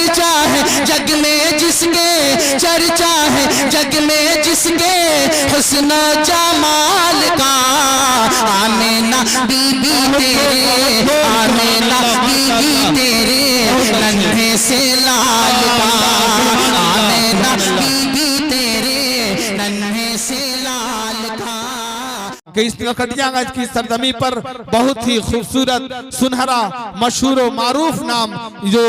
चर्चा है जग में जिसके, चर्चा है जग में जिसके हुस्न जमाल का। आमीना बीबी तेरे, आमीना बीबी तेरे नन्हे से लाल का। आमीना बीबी तेरे नन्हे से लाल का। कि इस नरकटियागंज की सरजमी पर बहुत ही खूबसूरत, सुनहरा, मशहूर और मारूफ नाम जो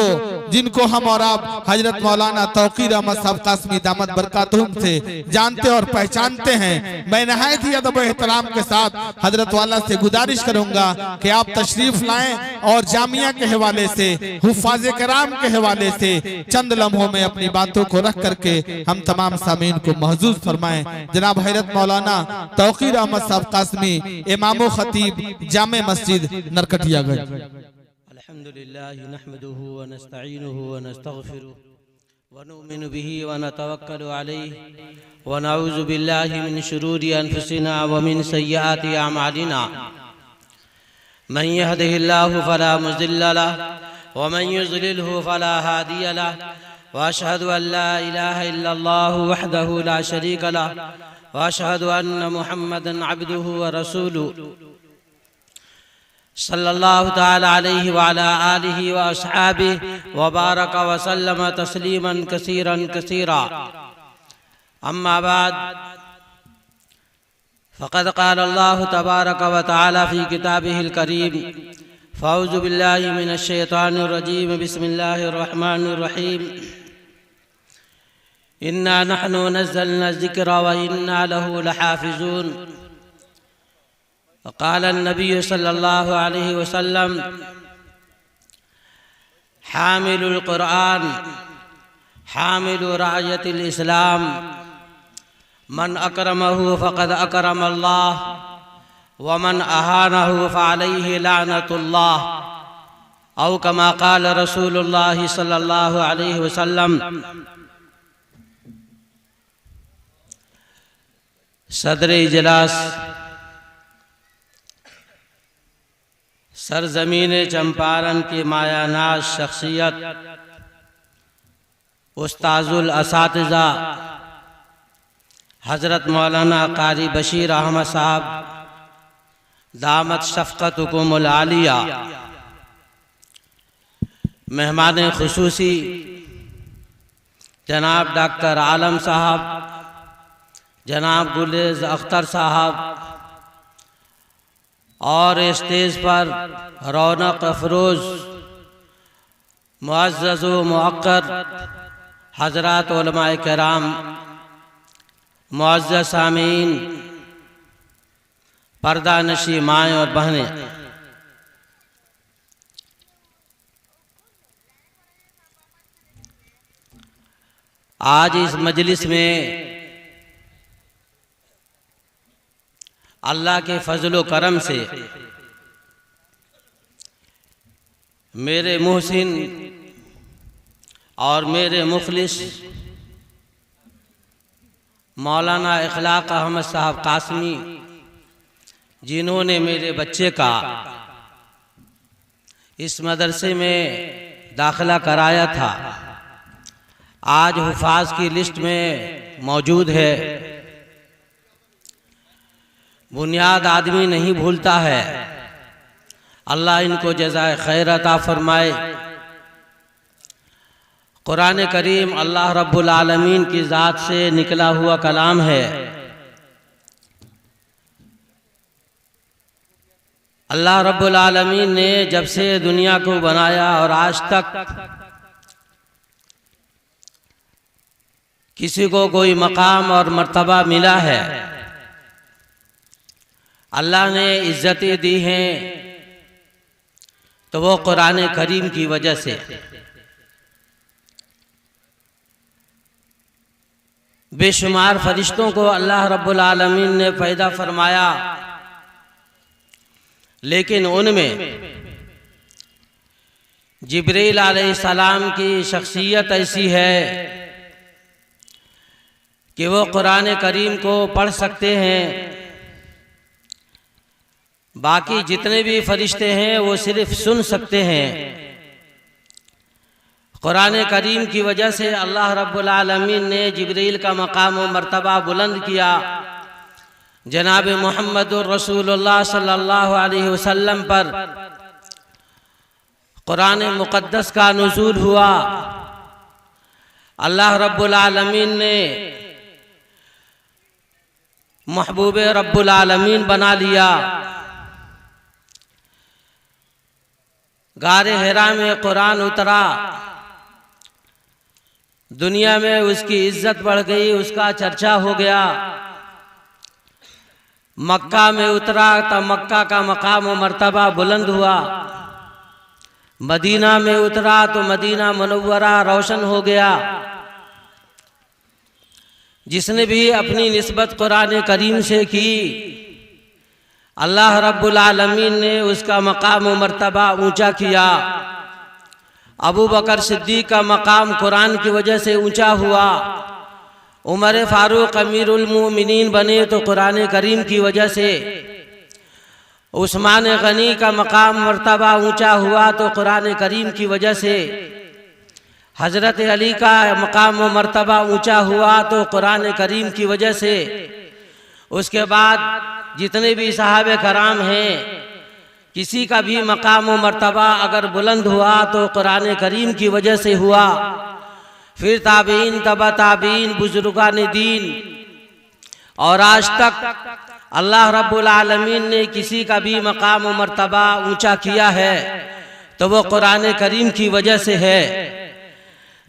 जिनको हम और आप हजरत मौलाना तौकीर अहमद साहब कासमी दामद बरकातहुम से जानते और पहचानते हैं। मैं नहायत ही अदब एहतराम के साथ हजरत वाला से गुजारिश करूंगा कि आप तशरीफ लाएं और जामिया के हवाले से, हुफ़ाज़ कराम के हवाले से चंद लम्हों में अपनी बातों को रख करके हम तमाम सामीन को महजूज फरमाएं। जनाब हजरत मौलाना तौकीर अहमद साहब कासमी, इमाम खतीब जामे मस्जिद नरकटियागंज। अल्हम्दुलिल्लाह नहमदुहु व नस्तईनुहु व नस्तगफिरुहु व नुमिनु बिही व नतवक्कलु अलैहि व नऊज़ु बिल्लाहि मिन शुरूरि अनफुसिना व मिन सय्यिआति अमालिना। मन यहदिहिल्लाहु फला मुज़िल्ल लहु व मन युज़लिलहु फला हादिय लहु व अशहदु अन ला इलाहा इल्लल्लाहु वहदहु ला शरीक लहु व अशहदु अन्न मुहम्मदन अब्दुहु व रसूलुहु सल्लल्लाहु ताला अलैहि व अला आलिहि व अस्हाबिहि व बारक व सल्लम तस्लीमन कसीरन कसीरा। अम्मा बाद फ़क़द क़ाल अल्लाहु तबारक व तआला फ़ी किताबिहिल करीम फ़अऊज़ु बिल्लाहि मिनश शैतानिर रजीम बिस्मिल्लाहिर रहमानिर रहीम। इन्ना नहनु नज़्ज़लना ज़िक्रा व इन्ना लहु लहाफ़िज़ून। क़ाल नबी सल्लल्लाहु अलैहि वसल्लम हामिलुल क़ुरआन हामिलु रायतिल इस्लाम मन अकरमहु फ़क़द अकरमल्लाह व मन अहानहु फ़अलैहि लानतुल्लाह। औ कमा क़ाल रसूलुल्लाह सल्लल्लाहु अलैहि वसल्लम। सदर इजलास, सरजमीन चंपारण की मायानाज शख्सियत उस्ताजुल असातिज़ा हज़रत मौलाना कारी बशीर अहमद साहब दामत शफ़क़तुकुमुल आलिया, मेहमान खुसूसी जनाब डॉक्टर आलम साहब, जनाब गुलेज़ अख्तर साहब और स्टेज पर रौनक अफरोज मुअज़्ज़ज़ व मुअक्कर हज़रात उलमाए किराम, मुअज़्ज़ज़ सामीन, पर्दा नशी माएँ और बहनें, आज इस मजलिस में अल्लाह के फजल व करम से मेरे मुहसिन और मेरे मुखलिस मौलाना इखलाक अहमद साहब कासमी, जिन्होंने मेरे बच्चे का इस मदरसे में दाखिला कराया था, आज हुफ़ाज़ की लिस्ट में मौजूद है। बुनियाद आदमी नहीं भूलता है। अल्लाह इनको जज़ाए खैर अता फरमाए। कुरान करीम अल्लाह रब्बुल आलमीन की ज़ात से निकला हुआ कलाम है। अल्लाह रब्बुल आलमीन ने जब से दुनिया को बनाया और आज तक किसी को कोई मकाम और मर्तबा मिला है, अल्लाह ने इज्जतें दी हैं, तो वो कुरान करीम की वजह से। बेशुमार फरिश्तों को अल्लाह रब्बुल आलमीन ने पैदा फरमाया, लेकिन उनमें जिब्रील अलैहिस्सलाम की शख्सियत ऐसी है कि वो कुरान करीम को पढ़ सकते हैं। बाकी जितने भी फरिश्ते हैं वो सिर्फ सुन सकते हैं। कुरान करीम की वजह से अल्लाह रब्बुल आलमीन ने जिब्रील का मकाम व मर्तबा बुलंद किया। जनाब मुहम्मदुर रसूलुल्लाह सल्लल्लाहु अलैहि वसल्लम पर कुरान मुक़द्दस का नुज़ूल हुआ। अल्लाह रब्बुल आलमीन ने महबूब रब्बुल आलमीन बना लिया। गारे हिरा में कुरान उतरा, दुनिया में उसकी इज्जत बढ़ गई, उसका चर्चा हो गया। मक्का में उतरा तो मक्का का मकाम व मर्तबा बुलंद हुआ। मदीना में उतरा तो मदीना मुनव्वरा रोशन हो गया। जिसने भी अपनी निस्बत कुरान करीम से की, अल्लाह रब्बुल आलमीन ने उसका मकाम व मर्तबा ऊंचा किया। अबू बकर सिद्दीक का मकाम कुरान की वजह से ऊंचा हुआ। उमर फारूक अमीरुल मोमिनीन बने तो कुरान करीम की वजह से। उस्मान गनी का मकाम मर्तबा ऊंचा हुआ तो कुरान करीम की वजह से। हज़रत अली का मकाम व मर्तबा ऊंचा हुआ तो कुरान करीम की वजह से। उसके बाद जितने भी सहाबे कराम हैं, किसी का भी मकाम व मर्तबा अगर बुलंद हुआ तो कुरान करीम की वजह से हुआ। फिर ताबीन, तबा ताबीन, बुजुर्गान दीन, और आज तक अल्लाह रब्बुल आलमीन ने किसी का भी मकाम व मर्तबा ऊंचा किया है तो वो कुरान करीम की वजह से है।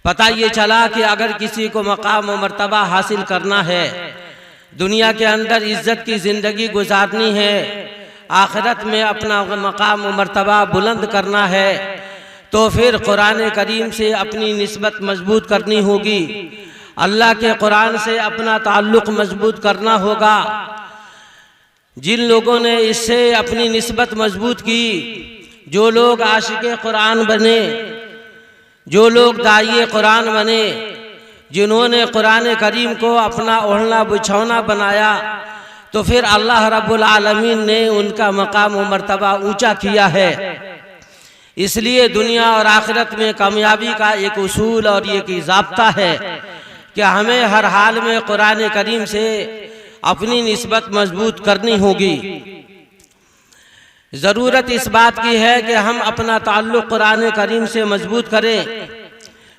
पता ये चला कि अगर किसी को मकाम व मर्तबा हासिल करना है, दुनिया के अंदर इज्जत की ज़िंदगी गुजारनी है, आखिरत में अपना मकाम व मर्तबा बुलंद करना है, तो फिर कुरान करीम से अपनी निस्बत मजबूत करनी होगी। अल्लाह के कुरान से अपना ताल्लुक़ मजबूत करना होगा। जिन लोगों ने इससे अपनी निस्बत मजबूत की, जो लोग आशिक़े कुरान बने, जो लोग दाई कुरान बने, जिन्होंने कुरान करीम को अपना ओढ़ना बिछौना बनाया, तो फिर अल्लाह रब्बुल आलमीन ने उनका मकाम व मर्तबा ऊंचा किया है। इसलिए दुनिया और आखिरत में कामयाबी का एक उसूल और एक ज़ाब्ता है कि हमें हर हाल में कुरान करीम से अपनी निस्बत मजबूत करनी होगी। ज़रूरत इस बात की है कि हम अपना ताल्लुक़ कुरान करीम से मजबूत करें।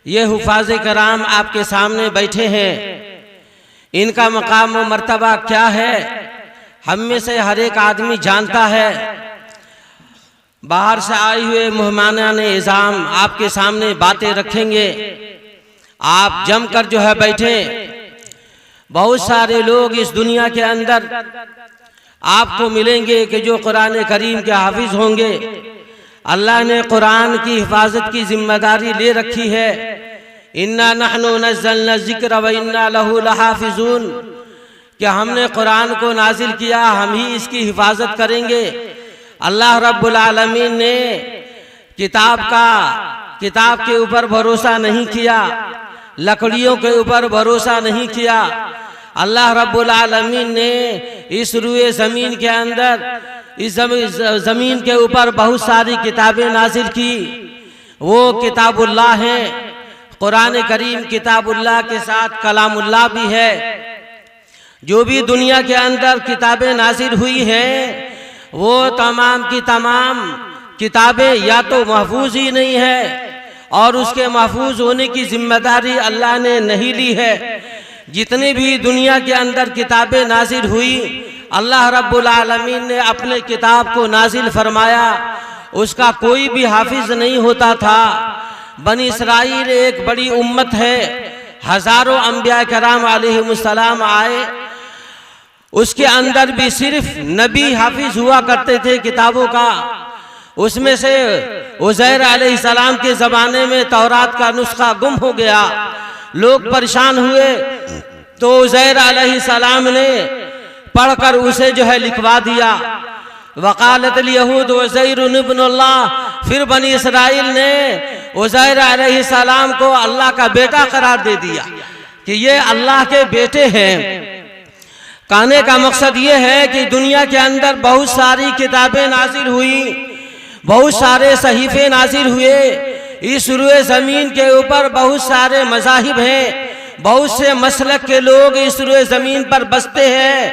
ये हुफ़ाज़ कराम आपके सामने बैठे हैं, इनका मकाम व मर्तबा क्या है हम में से हर एक आदमी जानता है। बाहर से आए हुए मेहमानाने इज़ाम आपके सामने बातें रखेंगे, आप जमकर जो है बैठे। बहुत सारे लोग इस दुनिया के अंदर आपको मिलेंगे कि जो कुरान करीम के हाफिज होंगे। अल्लाह ने कुरान की हिफाजत की जिम्मेदारी ले रखी है। इन्ना नहनु नज़्ज़लना ज़िक्र व इन्ना लहू लहाफ़िज़ून, कि हमने कुरान को नाजिल किया, हम ही इसकी हिफाजत करेंगे। अल्लाह रब्बुल आलमीन ने किताब के ऊपर भरोसा नहीं किया, लकड़ियों के ऊपर भरोसा नहीं किया। अल्लाह रब्बुल आलमीन ने इस रुए ज़मीन के अंदर, इस ज़मीन के ऊपर बहुत सारी किताबें नाजिल की। वो किताबुल्लाह हैं। कुरान करीम किताबुल्लाह के साथ कलामुल्लाह भी है। जो भी दुनिया के अंदर किताबें नाजिल हुई हैं, वो तमाम की तमाम किताबें या तो महफूज ही नहीं है, और उसके महफूज होने की जिम्मेदारी अल्लाह ने नहीं ली है। जितनी भी दुनिया के अंदर किताबें नाजिल हुई, अल्लाह रब्बुल आलमीन ने अपने किताब को नाजिल फरमाया। उसका कोई भी हाफिज नहीं होता था। बनी इसराइल एक बड़ी उम्मत है, हज़ारों अंबिया कराम अलैहिमुस्सलाम आए, उसके अंदर भी सिर्फ नबी हाफिज हुआ करते थे किताबों का। उसमें से उज़ैर अलैहिस्सलाम के ज़माने में तौरात का नुस्खा गुम हो गया, लोग परेशान हुए, तो उज़ैर अलैहिस्सलाम ने पढ़कर उसे जो है लिखवा दिया। वक़ालतल यहूद उज़ैरुन इब्नुल्लाह, फिर बनी इसराइल ने उज़ैर अलैहिस्सलाम को अल्लाह का बेटा करार दे दिया कि ये अल्लाह के बेटे हैं। कहने का मकसद ये है कि दुनिया के अंदर बहुत सारी किताबें नाजिल हुई, बहुत सारे सहीफे नाजिल हुए। इस रुए ज़मीन के ऊपर बहुत सारे मज़ाहिब हैं, बहुत से मसलक के लोग इस रुए ज़मीन पर बसते हैं।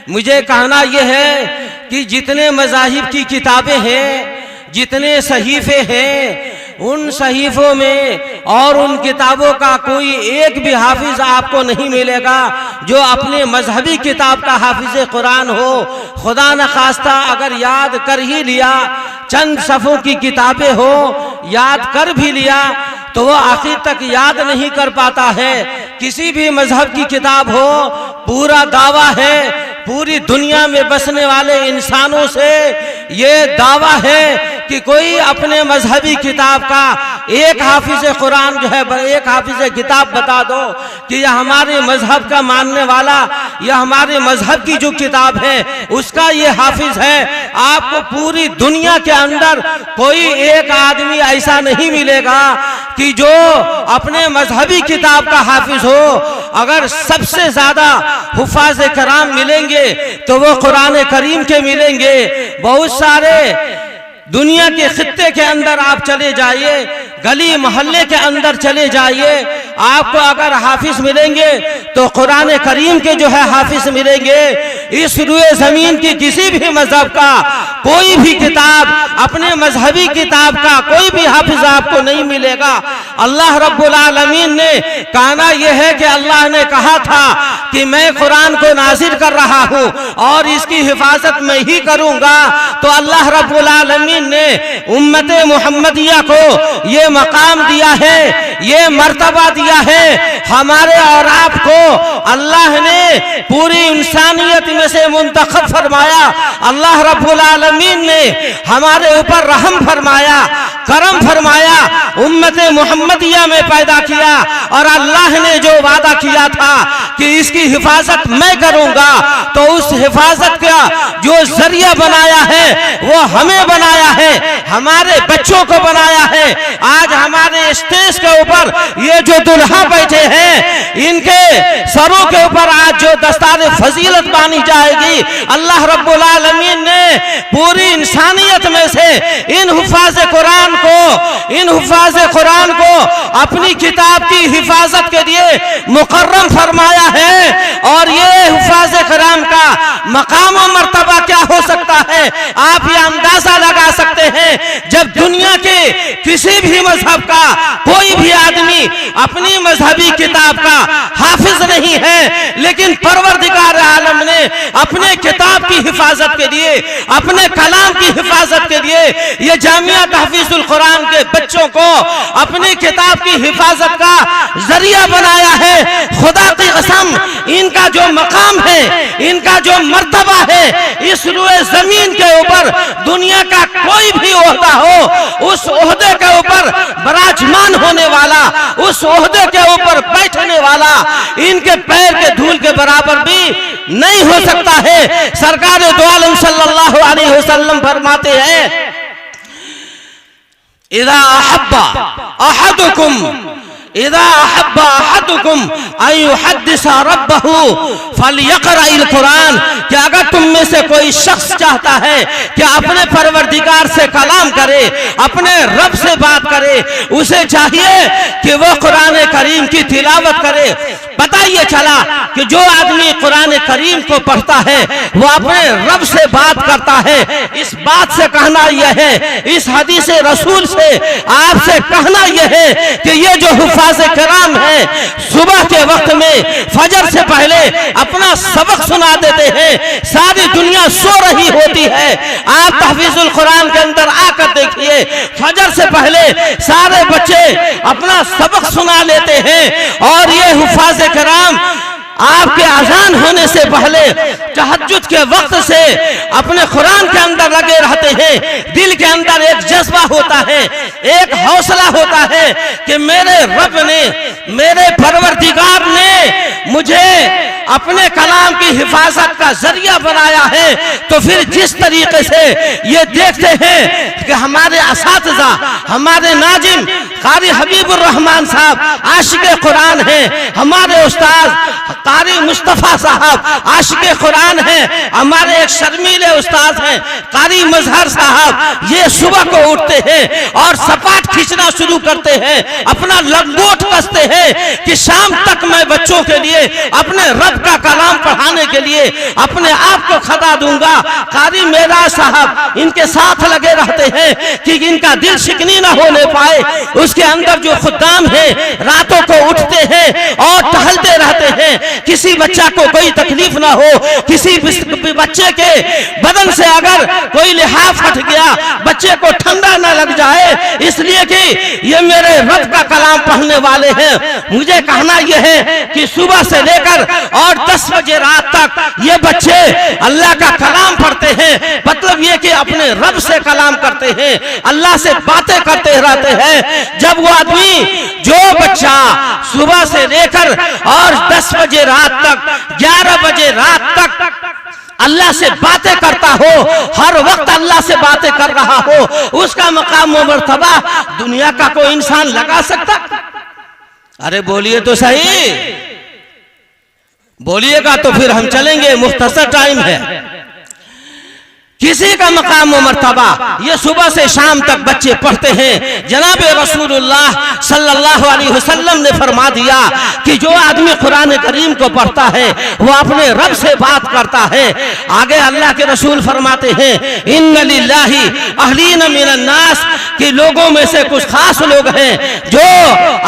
मुझे कहना यह है कि जितने मज़ाहिब की किताबें हैं, जितने सहीफ़े हैं, उन सहीफ़ों में और उन किताबों का कोई एक भी हाफिज़ आपको नहीं मिलेगा जो अपने मजहबी किताब का हाफिज़ कुरान हो। खुदा न खास्ता अगर याद कर ही लिया, चंद सफ़ों की किताबें हो, याद कर भी लिया तो वो आखिर तक याद नहीं कर पाता है। किसी भी मजहब की किताब हो, पूरा दावा है, पूरी दुनिया में बसने वाले इंसानों से ये दावा है कि कोई अपने मजहबी किताब का एक हाफिज कुरान जो है, एक हाफिज किताब बता दो कि यह हमारे मजहब का मानने वाला, यह हमारे मजहब की जो किताब है उसका ये हाफिज है। आपको पूरी दुनिया के अंदर कोई एक आदमी ऐसा नहीं मिलेगा कि जो अपने मजहबी किताब का हाफिज हो। अगर सबसे ज्यादा हुफाज कराम मिलेंगे तो वो कुरान करीम के मिलेंगे। बहुत सारे दुनिया के खित्ते के अंदर आप चले जाइए, गली मोहल्ले के अंदर चले जाइए, आपको अगर हाफिज मिलेंगे तो कुरान करीम के जो है हाफिज मिलेंगे। इस रुए जमीन की किसी भी मजहब का कोई भी किताब, अपने मजहबी किताब का कोई भी हाफिज आपको नहीं मिलेगा। अल्लाह रब्बुल आलमीन ने कहना यह है कि अल्लाह ने कहा था कि मैं कुरान को नाजिल कर रहा हूँ और इसकी हिफाजत मैं ही करूँगा। तो अल्लाह रब्बुल आलमीन ने उम्मत मुहम्मदिया को ये मकाम दिया है, ये मर्तबा दिया है। हमारे और आपको अल्लाह ने पूरी इंसानियत में से मुंतखब फरमाया। अल्लाह रब्बुल आलमीन ने हमारे ऊपर रहम फरमाया, करम फरमाया, उम्मत मुहम्मदिया में पैदा किया और अल्लाह ने जो वादा किया था कि इसकी हिफाजत मैं करूंगा, तो उस हिफाजत का जो जरिया बनाया है वो हमें बनाया है, हमारे बच्चों को बनाया है। आज हमारे स्टेज के ऊपर ये जो दुल्हा बैठे हैं, इनके सरों के ऊपर आज जो दस्तार फजीलत बानी जाएगी, अल्लाह रब्बुल आलमीन ने पूरी इंसानियत में से इन हुफाज कुरान को अपनी किताब की हिफाजत के लिए मुकर्रम फरमाया है। और ये हुफाज कुरान का मकाम और मर्तबा क्या हो सकता है, आप ये अंदाजा लगा सकते हैं। जब दुनिया के किसी भी मजहब का कोई भी आदमी अपनी मजहबी किताब का हाफिज नहीं है, लेकिन परवरदिगार आलम ने अपने किताब की हिफाजत के लिए, अपने कलाम की हिफाजत के लिए ये जामिया तहफीजुल कुरान के बच्चों को अपनी किताब की हिफाजत का जरिया बनाया है। खुदा की कसम, इनका जो मकाम है, इनका जो मर्तबा है, इस रुए जमीन के ऊपर दुनिया का कोई भी ओहदा हो, उस ओहदे के ऊपर विराजमान होने वाला, उस ओहदे के ऊपर बैठने वाला इनके पैर के धूल के बराबर भी नहीं हो सकता है। सरकार दो आलम सल्लल्लाहु अलैहि वसल्लम फरमाते हैं, इज़ा अहब्बा अहदुकुम अन युहद्दिसा रब्बहु फलयक़राइल कुरान, कि अगर तुम में से कोई शख्स चाहता है कि अपने परवरदिगार से कलाम करे, अपने रब से बात करे, उसे चाहिए कि वो कुरान करीम की तिलावत करे। पता ये चला कि जो आदमी कुरान करीम को पढ़ता है वो अपने रब से बात करता है। इस बात से कहना यह है, इस हदीस रसूल से आपसे कहना यह है कि ये जो हुफाज कराम है, सुबह के वक्त में फजर से पहले अपना सबक सुना देते हैं। सारी दुनिया सो रही होती है, आप तहफीजुल कुरान के अंदर आकर देखिए, फजर से पहले सारे बच्चे अपना सबक सुना लेते हैं। और ये हुफाज कराम आपके अजान होने से पहले तहज्जुद के वक्त से अपने कुरान के अंदर लगे रहते हैं। दिल के अंदर एक जज्बा होता है, एक हौसला होता है कि मेरे रब ने, मेरे परवरदिगार ने मुझे अपने कलाम की हिफाजत का जरिया बनाया है। तो फिर जिस तरीके से ये देखते हैं कि हमारे असातिज़ा, हमारे नाजिम कारी हबीबुर रहमान साहब आशिक कुरान हैं, हमारे उस्ताद कारी मुस्तफ़ा साहब आशिक़े कुरान हैं, हमारे एक शर्मीले उस्ताद हैं कारी मजहर साहब। ये सुबह को उठते हैं और सपाट खींचना शुरू करते हैं, अपना लंगोट कसते हैं कि शाम तक मैं बच्चों के लिए अपने रब का कलाम पढ़ाने के लिए अपने आप को खड़ा दूंगा। कारी मेरा साहब इनके साथ लगे रहते हैं कि इनका दिल शिकनी ना होने पाए। उसके अंदर जो खुद्दाम है रातों को उठते हैं और टहलते रहते हैं, किसी बच्चा को कोई तकलीफ ना हो, किसी बच्चे के बदन से अगर कोई लिहाफ फट गया बच्चे को ठंडा ना लग जाए, इसलिए कि ये मेरे रब का कलाम पढ़ने वाले हैं। मुझे कहना यह है कि सुबह से लेकर और 10 बजे रात तक ये बच्चे अल्लाह का कलाम पढ़ते हैं। मतलब ये कि अपने रब से कलाम करते हैं, अल्लाह से बातें करते रहते हैं। जब वो आदमी जो बच्चा सुबह से लेकर और 10 बजे रात तक 11 बजे रात तक अल्लाह से बातें करता हो, हर वक्त अल्लाह से बातें कर रहा हो, उसका मकाम व मर्तबा दुनिया का कोई इंसान लगा सकता? अरे बोलिए तो सही, बोलिएगा तो फिर हम चलेंगे, मुख्तसर टाइम है। किसी का मकाम व मर्तबा ये सुबह से शाम तक बच्चे पढ़ते हैं। जनाब रसूलुल्लाह सल्लल्लाहु अलैहि वसल्लम ने फरमा दिया कि जो आदमी कुरान करीम को पढ़ता है वो अपने रब से बात करता है। आगे अल्लाह के रसूल फरमाते हैं इन्ना लिल्लाहि अहलीन मिनन नास, कि लोगों में से कुछ खास लोग हैं जो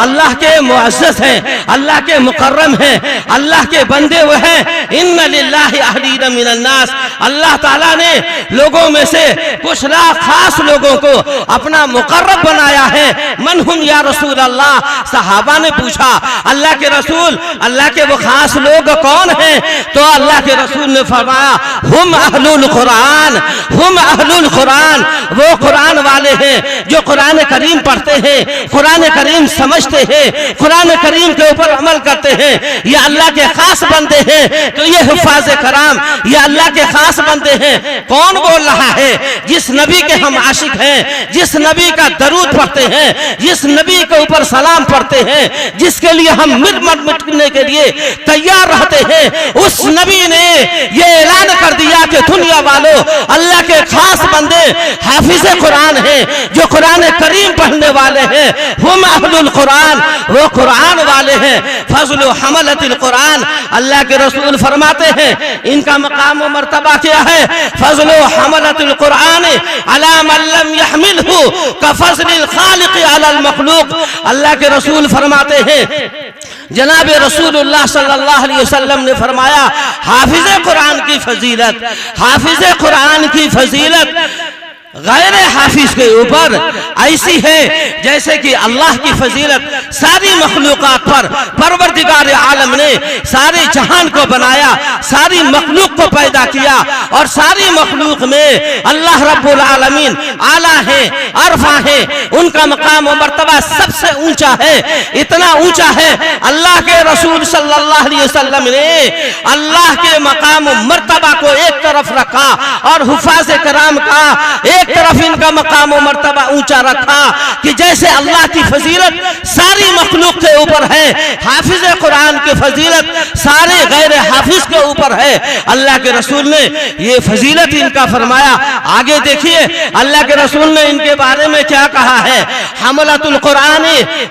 अल्लाह के मुअज़्ज़ज़ हैं, अल्लाह के मुकर्रम हैं, अल्लाह के बंदे हुए हैं। इन्ना लिल्लाहि अहलीन मिनन नास, अल्लाह ताला ने लोगों में से कुछ खास लोगों को अपना मुकर्रब बनाया है। मन हुम या रसूल अल्लाह, सहाबा ने पूछा अल्लाह के रसूल अल्लाह के वो खास लोग कौन हैं? तो अल्लाह के रसूल ने फरमाया हुम अहलुल कुरान, हुम अहलुल कुरान, वो कुरान वाले हैं जो कुरान करीम पढ़ते हैं, कुरान करीम समझते हैं, कुरान करीम के ऊपर अमल करते हैं। ये अल्लाह के खास बंदे हैं। तो ये हुफ़ाज़ कराम ये अल्लाह के खास बंदे हैं। कौन बोल रहा है? जिस नबी के हम आशिक हैं, जिस नबी का दरूद पढ़ते हैं, जिस नबी के ऊपर सलाम पढ़ते हैं, जिसके लिए हम मिटने के लिए तैयार रहते हैं, उस नबी ने ये ऐलान कर दिया कि दुनिया वालों अल्लाह के खास बंदे हाफिज कुरान हैं, जो कुरान करीम पढ़ने वाले हैं। हुम अहलुल कुरान, वो कुरान वाले हैं। फज़लु हमलतिल कुरान, अल्लाह के रसूल फरमाते हैं इनका मकाम व मर्तबा क्या है? फज़लु हमलतुल कुरान अला मन लम यहमिलहु कफ़ज़लिल खालिक़ अलल मखलूक़। अल्लाह के रसूल फरमाते हैं जनाब रसूलुल्लाह सल्लल्लाहु अलैहि वसल्लम ने फरमाया हाफिज़े कुरान की फजीलत, हाफिज़े कुरान की फजीलत गैर हाफिज के ऊपर ऐसी है जैसे कि अल्लाह की फजीलत सारी मखलूक़ात पर। परवरदिगार आलम ने सारे जहान को बनाया, सारी मखलूक को पैदा किया और सारी मखलूक में अल्लाह रब्बुल आलमीन आला है, अरफा है, उनका मकाम व मर्तबा सबसे ऊंचा है। इतना ऊंचा है अल्लाह के रसूल सल्लल्लाहु अलैहि वसल्लम ने अल्लाह के मकाम व मर्तबा को एक तरफ रखा और हुफ़ाज़ कराम का एक तरफ इनका मकाम व मर्तबा ऊंचा रखा कि जैसे अल्लाह की फजीलत सारी मखलूक के ऊपर है, हाफिज कुरान की फजीलत सारे गैर हाफिज के ऊपर है। अल्लाह के रसूल ने ये फजीलत इनका फरमाया। आगे देखिए अल्लाह के रसूल ने इनके बारे में क्या कहा है। हमलतुल कुरान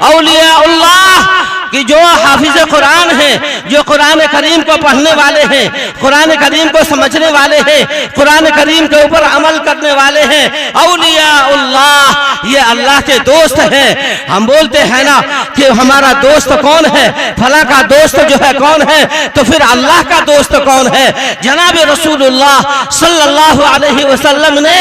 औलियाउल्लाह, कि जो हाफिज कुरान हैं, जो कुरान करीम को पढ़ने वाले हैं, कुरान करीम को समझने वाले हैं, कुरान करीम के ऊपर अमल करने वाले हैं। औलियाउल्लाह, ये अल्लाह के दोस्त हैं। हम बोलते हैं ना कि हमारा दोस्त कौन है, फला का दोस्त जो है कौन है, तो फिर अल्लाह का दोस्त कौन है? जनाब रसूलुल्लाह सल्लल्लाहु अलैहि वसल्लम ने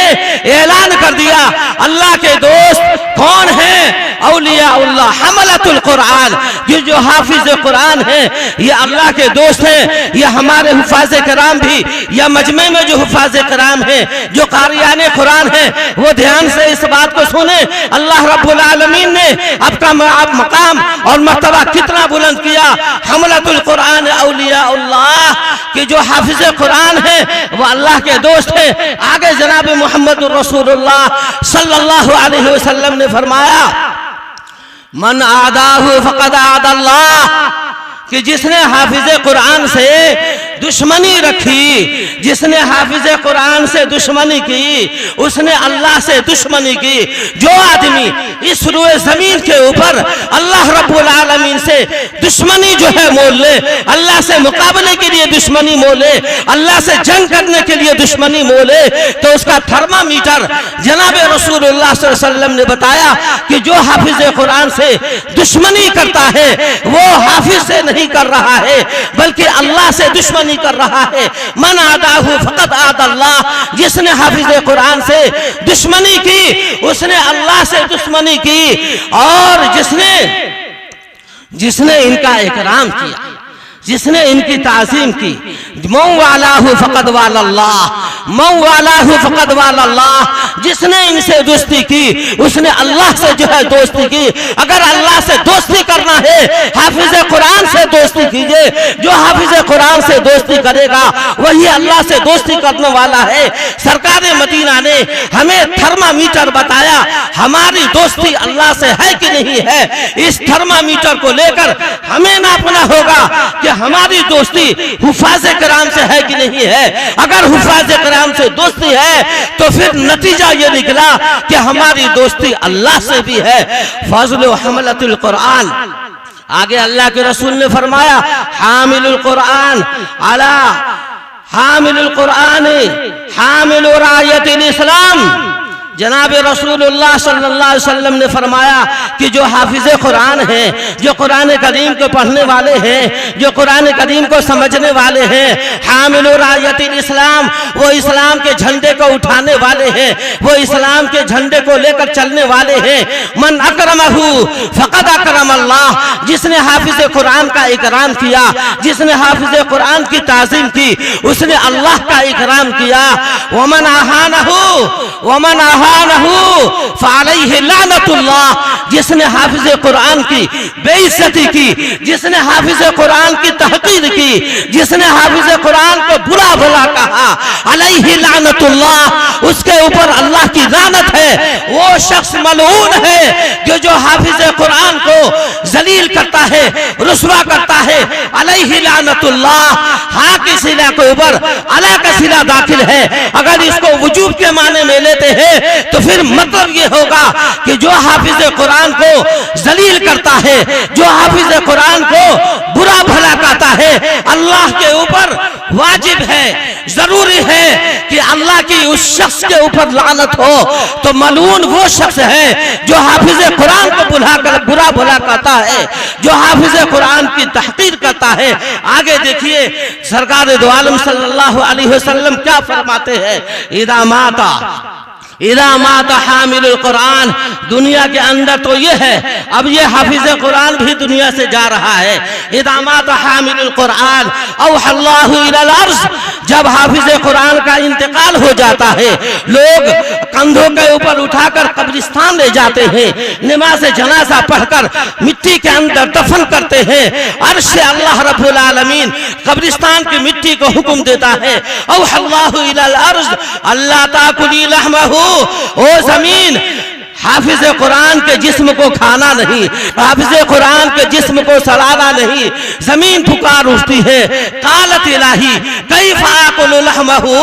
ऐलान कर दिया अल्लाह के दोस्त कौन है? औलियाउल्लाह हमलतुल कुरान, ये जो हाफिज कुरान है ये अल्लाह के दोस्त हैं। ये हमारे हुफ़ाज़ कराम भी या मजमे में जो हुफ़ाज़ कराम है, जो कारियान कुरान है, वो ध्यान से इस बात को सुने। अल्लाह रब्बुल आलमीन ने आपका मकाम और मर्तबा कितना बुलंद किया। हमलतुल कुरान औलियाउल्लाह, कि जो हाफिज कुरान है वो अल्लाह के दोस्त हैं। आगे जनाब मुहम्मद रसूलुल्लाह सल्लल्लाहु अलैहि वसल्लम ने फरमाया मन आदाहु फक़द आदल्लाह, कि जिसने हाफिज कुरान से दुश्मनी रखी, जिसने हाफिज कुरान से दुश्मनी की, उसने अल्लाह से दुश्मनी की। जो आदमी इस रुए जमीन के ऊपर अल्लाह रब्बुल आलमीन से दुश्मनी जो है मोल ले, अल्लाह से मुकाबले के लिए दुश्मनी मोले, अल्लाह से जंग करने के लिए दुश्मनी मोले, तो उसका थर्मामीटर जनाब रसूलुल्लाह सल्लल्लाहु अलैहि वसल्लम ने बताया कि जो हाफिज कुरान से दुश्मनी करता है वो हाफिज से नहीं कर रहा है बल्कि अल्लाह से दुश्मनी कर रहा है। मन आदाहु फकत आदल्लाह, जिसने हाफिज कुरान से दुश्मनी की उसने अल्लाह से दुश्मनी की। और जिसने इनका इकराम किया, जिसने इनकी ताज़ीम की, मौलाहु फकद वालल्लाह, मौलाहु फकद वालल्लाह, जिसने इनसे दोस्ती की उसने अल्लाह से जो है दोस्ती की। अगर अल्लाह से दोस्ती करना है हाफिज कुरान से दोस्ती कीजिए। जो हाफिज कुरान से दोस्ती करेगा वही अल्लाह से दोस्ती करने वाला है। सरकार मदीना ने हमें थर्मामीटर बताया, हमारी दोस्ती अल्लाह से है कि नहीं है। इस थर्मामीटर को लेकर हमें नापना होगा कि हमारी दोस्ती हुफाज कराम से है कि नहीं है। अगर हुफाज कराम से दोस्ती है तो फिर नतीजा ये निकला कि हमारी दोस्ती अल्लाह से भी है। फज़्ल हमलतुल कुरान, आगे अल्लाह के रसूल ने फरमाया हामिलुल कुरान अला हामिलुल कुरान हामिलु रायतिल इस्लाम। जनाब रसूलुल्लाह सल्लल्लाहु अलैहि वसल्लम ने फरमाया कि जो हाफिज कुरान हैं, जो कुरान करीम को पढ़ने वाले हैं, जो कुरान करीम को समझने वाले हैं, हामिलु रायतिल इस्लाम, वो इस्लाम के झंडे को उठाने वाले हैं, वो इस्लाम के झंडे को लेकर चलने वाले हैं। मन अकरमहु फकद अकरमल्लाह, जिसने हाफिज कुरान का इकराम किया, जिसने हाफिज कुरान की ताज़ीम की उसने अल्लाह का इकराम किया। वमन आहानहु फ़अलैहि लानतुल्लाह, जिसने हाफिज कुरान की बेइज्जती की, जिसने हाफिज कुरान की तहकीर की, जिसने हाफिज कुरान को बुरा भला कहा, अलैहि लानतुल्लाह, उसके ऊपर अल्लाह की लानत है। वो शख्स मलऊन है जो हाफिज कुरान को जलील करता है, रुसवा करता है। अलैहि लानतुल्लाह, हाँ की सिला के ऊपर अला का सिला दाखिल है। अगर इसको वजूब के माने में लेते हैं तो फिर मतलब ये होगा कि जो हाफिज कुरान को जलील करता है, जो हाफिज कुरान को बुरा भला कहता है, अल्लाह के ऊपर वाजिब है, जरूरी है कि अल्लाह की उस शख्स के ऊपर लानत हो। तो मलून वो शख्स है जो हाफिज कुरान को बुरा भला कहता है, जो हाफिज कुरान की तहकीर करता है। आगे देखिए सरकार दो आलम सल्लल्लाहु अलैहि वसल्लम क्या फरमाते हैं, इदा माता हामिलुल कुरान। दुनिया के अंदर तो ये है, अब ये हाफिज कुरान भी दुनिया से जा रहा है। इदा माता हामिलुल कुरान औहल्लाहु इलल अर्ज़, जब हाफिज कुरान का इंतकाल हो जाता है, लोग कंधों के ऊपर उठाकर कब्रिस्तान ले जाते हैं, नमाज जनाजा पढ़कर मिट्टी के अंदर दफन करते हैं। अर्श से अल्लाह रब्बुल आलमीन कब्रिस्तान की मिट्टी को हुक्म देता है, औहल्लाहु इलल अर्ज़ अल्ला ताकुली लहमहु, ओ जमीन हाफिज कुरान के जिस्म को खाना नहीं, हाफिज कुरान के जिस्म को सड़ाना नहीं। जमीन पुकार उठती है, कालत इलाही कैफ आकुलु लहमहु,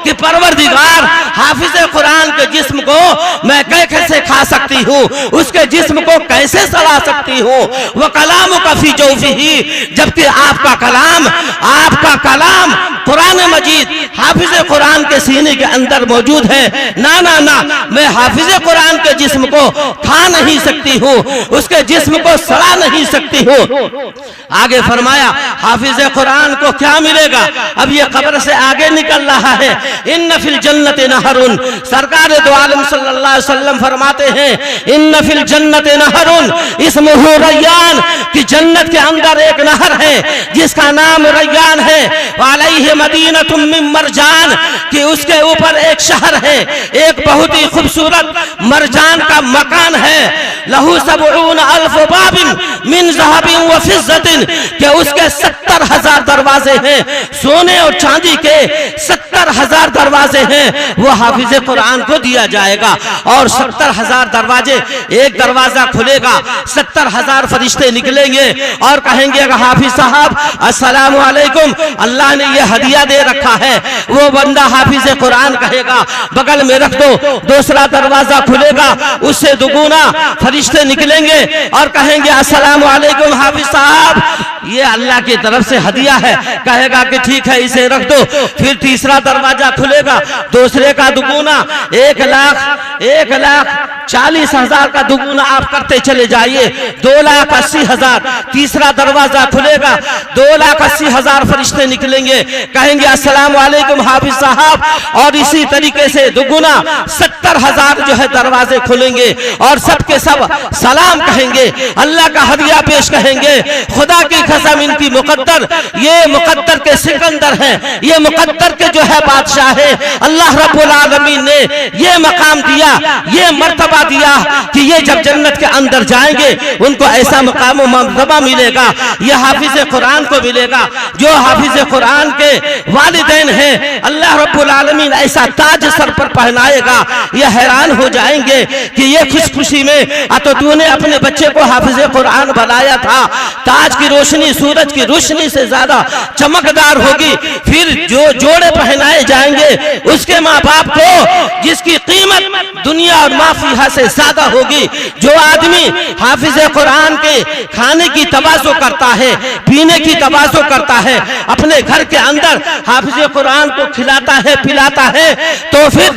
कि परवरदिगार हाफिज कुरान के जिस्म को मैं कैसे खा सकती हूँ, उसके जिस्म को कैसे सड़ा सकती हूँ। वह कलाम कफी जौफिही, जबकि आपका कलाम कुरान मजीद हाफिज कुरान के सीने के अंदर मौजूद है। ना ना ना, मैं हाफिज कुरान के जिस्म को खा नहीं सकती हूँ, उसके जिस्म को सड़ा नहीं सकती हूँ। आगे फरमाया हाफिज कुरान को क्या मिलेगा, अब ये कब्र से आगे निकल रहा है। इन्न फिल जन्नति नहरुन, सरकार दो आलम सल्लल्लाहु अलैहि वसल्लम फरमाते हैं इन्न फिल जन्नति नहरुन इस्मुहु रय्यान, कि जन्नत के अंदर एक नहर है जिसका नाम रय्यान है। वालैहि मदीनतुम मिन मरजान, कि उसके ऊपर एक शहर है, एक बहुत ही खूबसूरत मरजान का मकान है। लहू सबऊन अल्फ बाबिन मिन ज़हबिन व फिज़्ज़तिन, कि उसके 70,000 दरवाजे हैं, सोने और चांदी के 70,000 दरवाजे हैं। वो हाफिज कुरान को दिया जाएगा और 70,000 दरवाजे, एक दरवाजा खुलेगा 70,000 फरिश्ते निकलेंगे, और कहेंगे हाफिज साहब अस्सलामु अलैकुम, अल्लाह ने ये हदिया दे रखा है। वो बंदा हाफिज कुरान कहेगा बगल में रख दो, दूसरा दरवाजा खुलेगा, उससे दुगुना फरिश्ते निकलेंगे और कहेंगे अस्सलामु अलैकुम हाफिज साहब, ये अल्लाह की तरफ से हदिया है। कहेगा कि ठीक है इसे रख दो, फिर तीसरा दरवाजा खुलेगा, दूसरे का दुगुना 1,40,000 का दुगुना आप करते चले जाइए, 2,80,000। तीसरा दरवाजा खुलेगा, 2,80,000 फरिश्ते निकलेंगे, कहेंगे अस्सलाम वालेकुम हाफिज साहब, और इसी तरीके से दुगुना 70,000 जो है दरवाजे खुलेंगे और सबके सब सलाम कहेंगे, अल्लाह का हदिया पेश कहेंगे। खुदा की कसम इनकी मुकद्दर, ये मुकद्दर के सिकंदर हैं, ये मुकद्दर के जो है बादशाह है। अल्लाह रब्बुल आलमीन ने ये मकाम दिया, ये मर्तबा दिया कि ये जब जन्नत के अंदर जाएंगे उनको ऐसा मकाम मर्तबा मिलेगा, ये हाफिज कुरान को मिलेगा। जो हाफिज कुरान के वालिदैन हैं, अल्लाह रब्बुल आलमीन ऐसा ताज सर पर पहनाएगा, ये हैरान हो जाएंगे कि ये खुशी में तो तूने अपने बच्चे को हाफिज कुरान बनाया था, ताज की रोशनी सूरज की रोशनी से ज्यादा चमकदार होगी। फिर जो जोड़े पहनाए जाएंगे उसके माँ बाप को, जिसकी कीमत दुनिया और माफिया से ज्यादा होगी। जो आदमी हाफिज कुरान के खाने की तवाज़ो करता है, पीने की तवाज़ो करता है, अपने घर के अंदर हाफिज कुरान को खिलाता है पिलाता है, तो फिर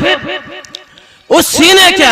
उस सीने के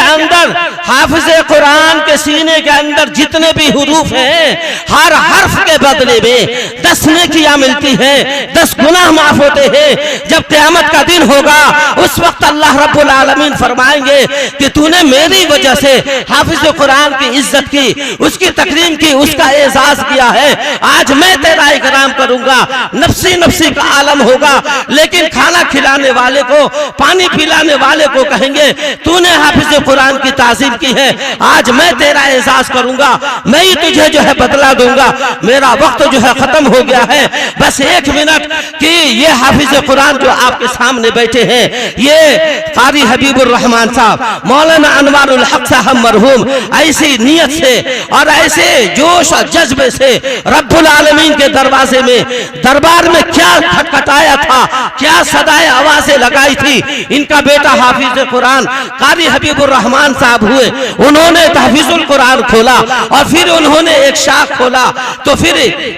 अंदर हाफिज कुरान के सीने के अंदर जितने भी हुरूफ हैं, हर हर्फ के बदले में 10 नेकियां मिलती हैं, 10 गुनाह माफ होते हैं। जब क़यामत का दिन होगा उस वक्त अल्लाह रब्बुल आलमीन फरमाएंगे कि तूने मेरी वजह से हाफिज कुरान की इज्जत की, उसकी तकरीम की, उसका एजाज किया है, आज मैं तेरा इकराम करूंगा। नफ्सी नफ्सी का आलम होगा, लेकिन खाना खिलाने वाले को, पानी पिलाने वाले को कहेंगे तूने हाफिज कुरान की ताज़ीम की है, आज मैं तेरा एहसास करूंगा, मैं ही तुझे जो है बदला दूंगा। मेरा वक्त जो है खत्म हो गया है, बस 1 मिनट कि ये हाफिज कुरान जो आपके सामने बैठे हैं, ये कारी हबीबुर रहमान साहब, मौलाना अनवारुल हक साहब मरहूम, ऐसी नीयत से और ऐसे जोश और जज्बे से रब्बुल आलमीन के दरवाजे में, दरबार में क्या खटखटाया था, क्या सदाए आवाजें लगाई थी। इनका बेटा हाफिज कुरान कारी हबीबुर रहमान साहब हुए, उन्होंने तहफीजुल कुरान खोला और फिर उन्होंने एक शाख खोला, तो फिर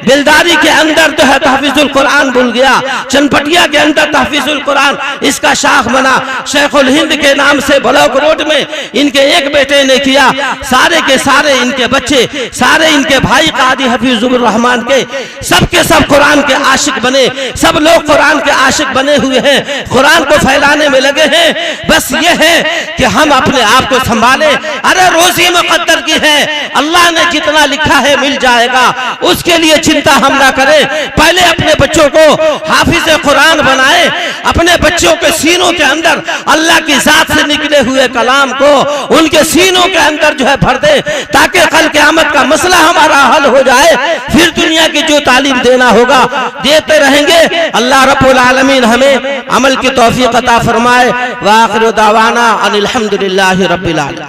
बेलदारी के अंदर जो है तहफीजुल कुरान भूल गया, चनपटिया के अंदर तहफीजुल कुरान इसका शाख बना। शेखुल हिंद के नाम से ब्लॉक रोड में इनके एक बेटे ने किया, सारे के सारे इनके बच्चे, सारे इनके भाई कादी हफीजुर रहमान के सबके सब कुरान के आशिक बने, सब लोग कुरान के आशिक बने हुए हैं, कुरान को फैलाने में लगे हैं। बस ये है कि हम अपने आप को संभालें। अरे रोजी मुकद्दर की है, अल्लाह ने जितना लिखा है मिल जाएगा, उसके लिए चिंता हम ना करें। पहले अपने बच्चों को हाफिज कुरान बनाए, अपने बच्चों के सीनों के अंदर अल्लाह की जात से निकले हुए कलाम को उनके सीनों के अंदर जो है भर दे, ताकि कल क़यामत का मसला हमारा हल हो जाए। फिर दुनिया की जो तालीम देना होगा देते रहेंगे। अल्लाह रब्बुल आलमीन हमें अमल की तौफीक अता फरमाए। व आखिर दावाना अनिल हम्दुलिल्लाहि रब्बिल आलमीन।